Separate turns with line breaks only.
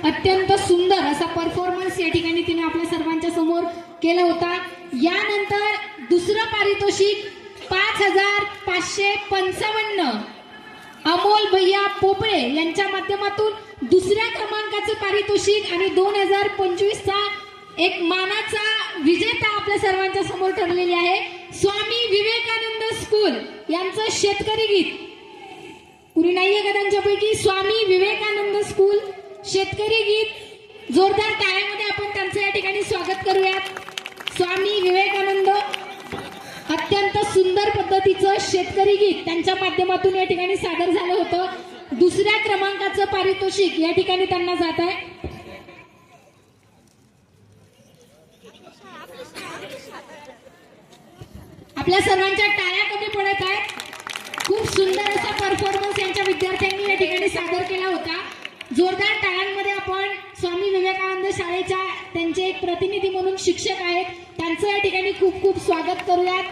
अत्यंत सुंदर असा परफॉर्मन्स या ठिकाणी तिने आपल्या सर्वांच्या समोर केला होता। यानंतर दुसरं पारितोषिक 5555 अमोल भैया पोपळे यांच्या माध्यमातून दुसऱ्या क्रमांकाचे पारितोषिक आणि 2025 चा एक मानाचा विजेता आपल्या सर्वांच्या समोर ठरलेली आहे। स्वामी विवेकानंद स्कूल यांचं शेतकरी गीत कुणी नाहीये का त्यांच्यापैकी? स्वामी विवेकानंद स्कूल शेतकरी गीत, जोरदार टाळ्यांमध्ये आपण त्यांचं या ठिकाणी स्वागत करूयात। स्वामी विवेकानंद अत्यंत सुंदर पद्धतीचं शेतकरी गीत त्यांच्या माध्यमातून या ठिकाणी सादर झालं होतं। दुसऱ्या क्रमांकाचं पारितोषिक या ठिकाणी त्यांना जात आहे। आपल्या सर्वांच्या टाळ्या कमी पडत आहेत। खूप सुंदर असा परफॉर्मन्स यांच्या विद्यार्थ्यांनी या ठिकाणी सादर केला होता। जोरदार टाळ्यांमध्ये आपण स्वामी विवेकानंद शाळेच्या त्यांचे एक प्रतिनिधी म्हणून शिक्षक आहेत त्यांचं या ठिकाणी खूप खूप स्वागत करूयात।